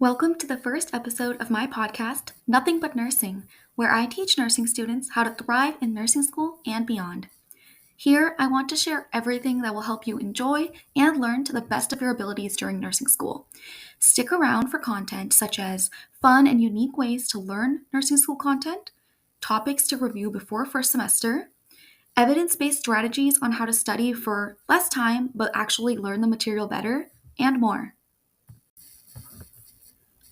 Welcome to the first episode of my podcast, Nothing But Nursing, where I teach nursing students how to thrive in nursing school and beyond. Here, I want to share everything that will help you enjoy and learn to the best of your abilities during nursing school. Stick around for content such as fun and unique ways to learn nursing school content, topics to review before first semester, evidence-based strategies on how to study for less time but actually learn the material better, and more.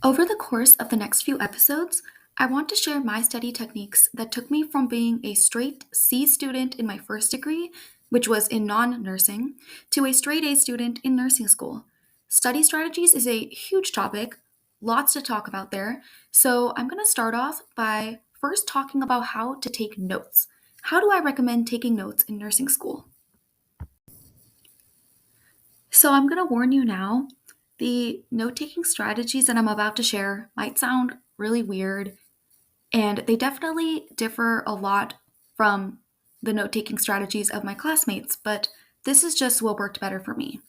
Over the course of the next few episodes, I want to share my study techniques that took me from being a straight C student in my first degree, which was in non nursing, to a straight A student in nursing school. Study strategies is a huge topic, lots to talk about there, so I'm going to start off by first talking about how to take notes. How do I recommend taking notes in nursing school? So I'm going to warn you now, the note taking strategies that I'm about to share might sound really weird, and they definitely differ a lot from the note taking strategies of my classmates, but this is just what worked better for me.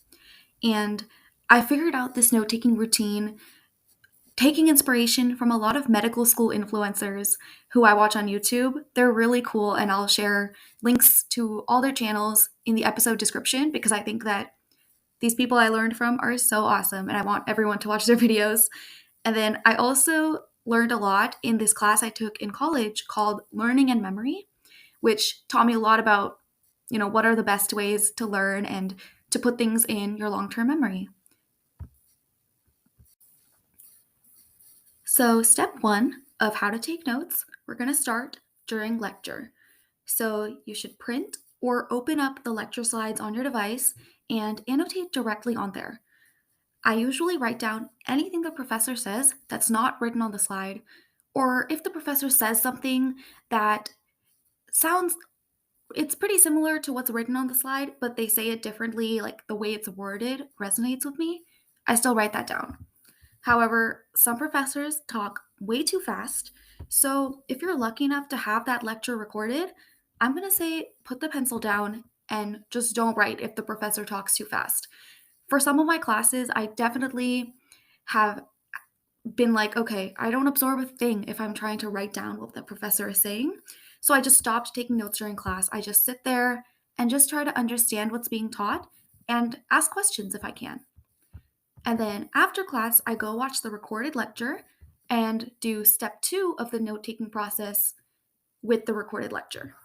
And I figured out this note taking routine taking inspiration from a lot of medical school influencers who I watch on YouTube. They're really cool, and I'll share links to all their channels in the episode description because I think that these people I learned from are so awesome, and I want everyone to watch their videos. And then I also learned a lot in this class I took in college called Learning and Memory, which taught me a lot about, what are the best ways to learn and to put things in your long-term memory. So, step one of how to take notes, we're going to start during lecture. So, you should print or open up the lecture slides on your device and annotate directly on there. I usually write down anything the professor says that's not written on the slide, or if the professor says something that sounds it's pretty similar to what's written on the slide, but they say it differently, like the way it's worded resonates with me, I still write that down. However, some professors talk way too fast, so if you're lucky enough to have that lecture recorded, I'm going to say put the pencil down and just don't write if the professor talks too fast. For some of my classes, I definitely have been like, okay, I don't absorb a thing if I'm trying to write down what the professor is saying. So I just stopped taking notes during class. I just sit there and just try to understand what's being taught and ask questions if I can. And then after class, I go watch the recorded lecture and do step two of the note taking process with the recorded lecture.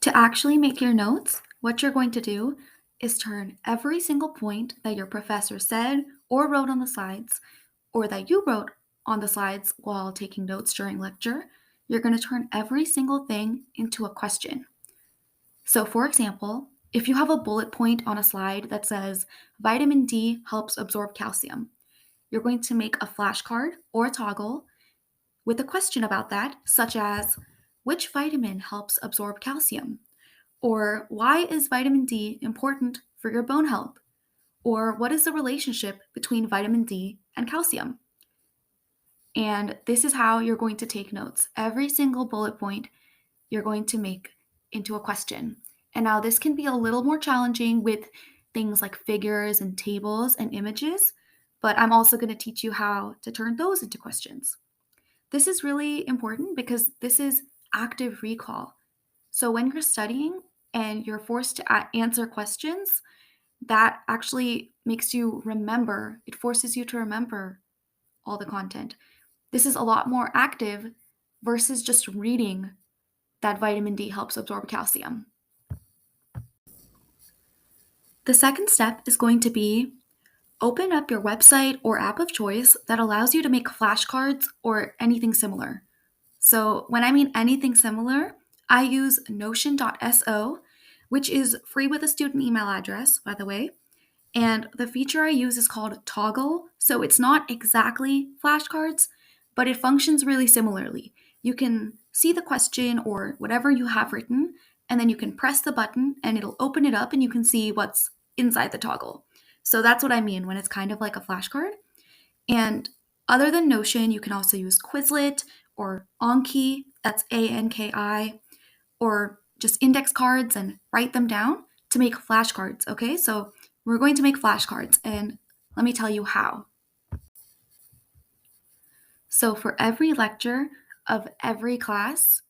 To actually make your notes, what you're going to do is turn every single point that your professor said or wrote on the slides, or that you wrote on the slides while taking notes during lecture, you're going to turn every single thing into a question. So, for example, if you have a bullet point on a slide that says vitamin D helps absorb calcium, you're going to make a flashcard or a toggle with a question about that, such as which vitamin helps absorb calcium? Or why is vitamin D important for your bone health? Or what is the relationship between vitamin D and calcium? And this is how you're going to take notes. Every single bullet point you're going to make into a question. And now this can be a little more challenging with things like figures and tables and images, but I'm also going to teach you how to turn those into questions. This is really important because this is active recall. So when you're studying and you're forced to answer questions, that actually makes you remember, it forces you to remember all the content. This is a lot more active versus just reading that vitamin D helps absorb calcium. The second step is going to be open up your website or app of choice that allows you to make flashcards or anything similar. So, when I mean anything similar, I use Notion.so, which is free with a student email address, by the way. And the feature I use is called Toggle. So, it's not exactly flashcards, but it functions really similarly. You can see the question or whatever you have written, and then you can press the button and it'll open it up and you can see what's inside the toggle. So, that's what I mean when it's kind of like a flashcard. And other than Notion, you can also use Quizlet or Anki, that's Anki, or just index cards and write them down to make flashcards, okay? So we're going to make flashcards, and Let me tell you how. So for every lecture of every class,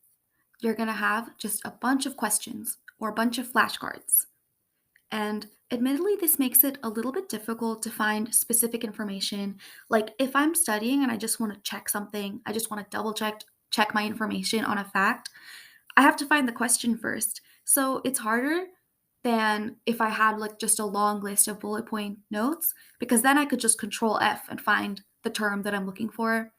you're going to have just a bunch of questions or a bunch of flashcards. And admittedly, this makes it a little bit difficult to find specific information. Like if I'm studying and I just want to check something, I just want to double check my information on a fact, I have to find the question first. So it's harder than if I had like just a long list of bullet point notes, because then I could just control F and find the term that I'm looking for.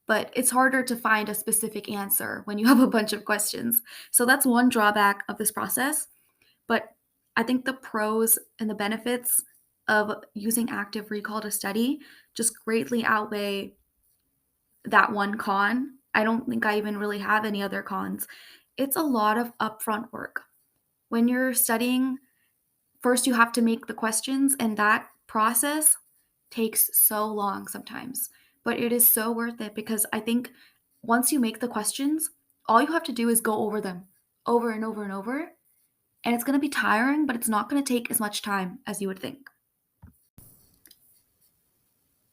But it's harder to find a specific answer when you have a bunch of questions. So that's one drawback of this process. But I think the pros and the benefits of using active recall to study just greatly outweigh that one con. I don't think I even really have any other cons. It's a lot of upfront work. When you're studying, first you have to make the questions, and that process takes so long sometimes. But it is so worth it because I think once you make the questions, all you have to do is go over them over and over and over. And it's going to be tiring, but it's not going to take as much time as you would think.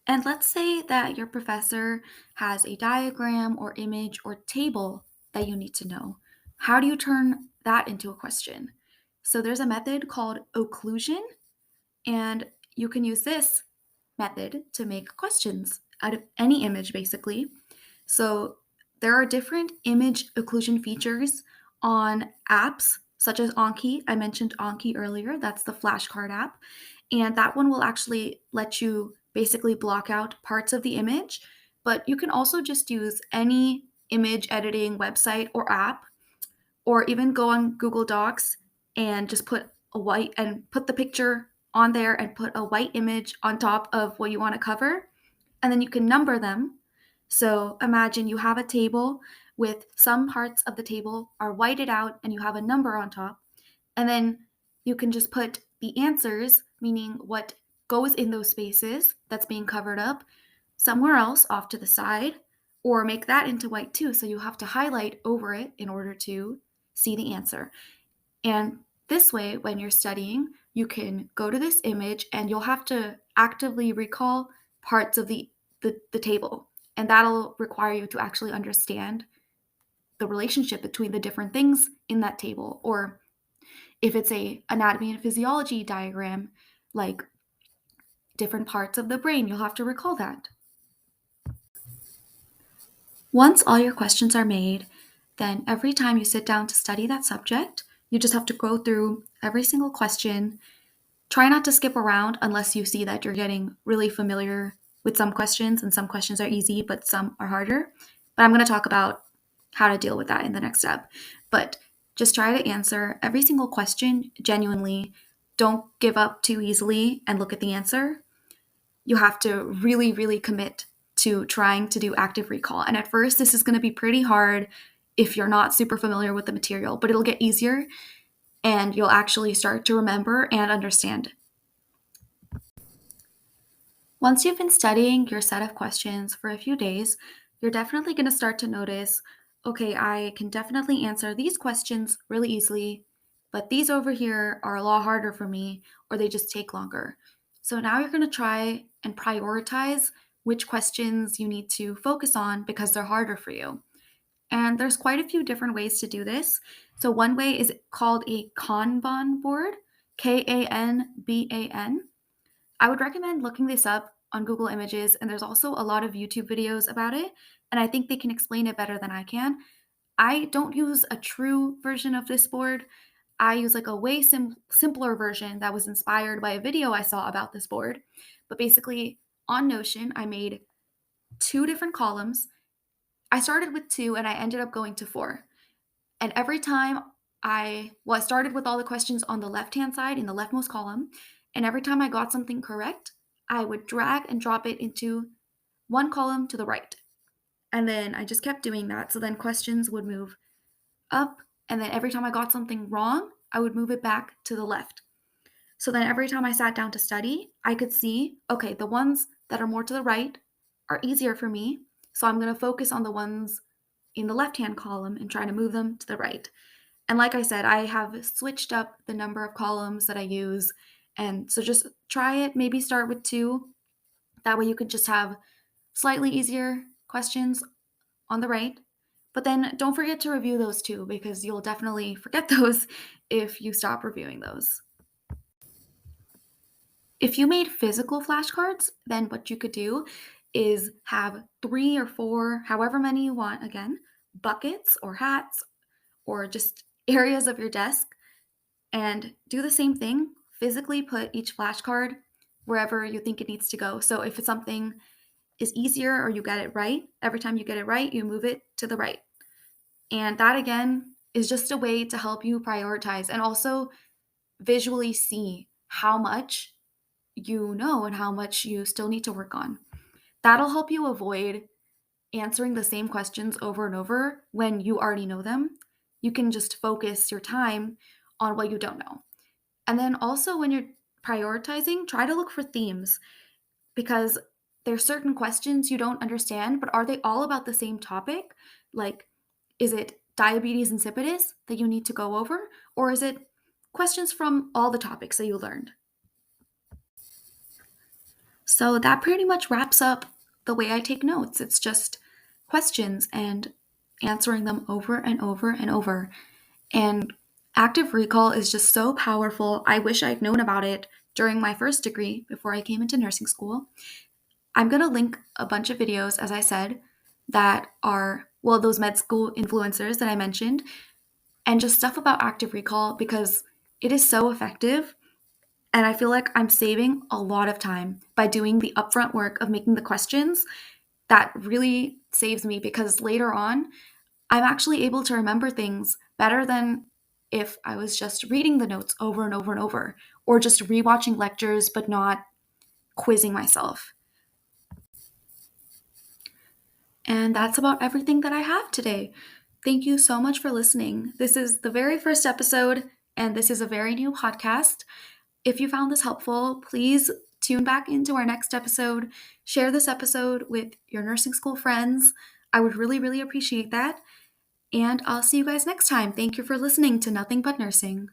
And let's say that your professor has a diagram or image or table that you need to know. How do you turn that into a question? So there's a method called occlusion, and you can use this method to make questions out of any image, basically. So there are different image occlusion features on apps such as Anki. I mentioned Anki earlier. That's the flashcard app. And that one will actually let you basically block out parts of the image. But you can also just use any image editing website or app, or even go on Google Docs and just put the picture on there and put a white image on top of what you want to cover. And then you can number them. So imagine you have a table with some parts of the table are whited out and you have a number on top. And then you can just put the answers, meaning what goes in those spaces that's being covered up, somewhere else off to the side, or make that into white too. So you have to highlight over it in order to see the answer. And this way, when you're studying, you can go to this image and you'll have to actively recall parts of the table. And that'll require you to actually understand the relationship between the different things in that table. Or if it's a anatomy and physiology diagram, like different parts of the brain, you'll have to recall that. Once all your questions are made, then every time you sit down to study that subject, you just have to go through every single question. Try not to skip around unless you see that you're getting really familiar with some questions, and some questions are easy, but some are harder. But I'm going to talk about how to deal with that in the next step. But just try to answer every single question genuinely. Don't give up too easily and look at the answer. You have to really, really commit to trying to do active recall. And at first, this is going to be pretty hard if you're not super familiar with the material, but it'll get easier and you'll actually start to remember and understand. Once you've been studying your set of questions for a few days, you're definitely going to start to notice, okay, I can definitely answer these questions really easily, but these over here are a lot harder for me, or they just take longer. So now you're going to try and prioritize which questions you need to focus on because they're harder for you. And there's quite a few different ways to do this. So one way is called a Kanban board, Kanban. I would recommend looking this up on Google Images, and there's also a lot of YouTube videos about it, and I think they can explain it better than I can. I don't use a true version of this board. I use like a way simpler version that was inspired by a video I saw about this board. But basically, on Notion, I made two different columns. I started with two and I ended up going to four. And every time I started with all the questions on the left-hand side in the leftmost column, and every time I got something correct, I would drag and drop it into one column to the right. And then I just kept doing that. So then questions would move up, and then every time I got something wrong, I would move it back to the left. So then every time I sat down to study, I could see, okay, the ones that are more to the right are easier for me. So I'm going to focus on the ones in the left-hand column and try to move them to the right. And like I said, I have switched up the number of columns that I use, And so just try it, maybe start with 2. That way you could just have slightly easier questions on the right. But then don't forget to review those too, because you'll definitely forget those if you stop reviewing those. If you made physical flashcards, then what you could do is have 3 or 4, however many you want, again, buckets or hats or just areas of your desk, and do the same thing. Physically put each flashcard wherever you think it needs to go. So if it's something is easier or you get it right, every time you get it right, you move it to the right. And that again is just a way to help you prioritize and also visually see how much you know and how much you still need to work on. That'll help you avoid answering the same questions over and over when you already know them. You can just focus your time on what you don't know. And then also when you're prioritizing, try to look for themes because there's certain questions you don't understand, but are they all about the same topic? Like, is it diabetes insipidus that you need to go over? Or is it questions from all the topics that you learned? So that pretty much wraps up the way I take notes. It's just questions and answering them over and over and over. And active recall is just so powerful. I wish I'd known about it during my first degree before I came into nursing school. I'm going to link a bunch of videos, as I said, that are, well, those med school influencers that I mentioned, and just stuff about active recall because it is so effective. And I feel like I'm saving a lot of time by doing the upfront work of making the questions. That really saves me because later on, I'm actually able to remember things better than if I was just reading the notes over and over and over, or just rewatching lectures but not quizzing myself. And that's about everything that I have today. Thank you so much for listening. This is the very first episode, and this is a very new podcast. If you found this helpful, please tune back into our next episode. Share this episode with your nursing school friends. I would really, really appreciate that. And I'll see you guys next time. Thank you for listening to Nothing But Nursing.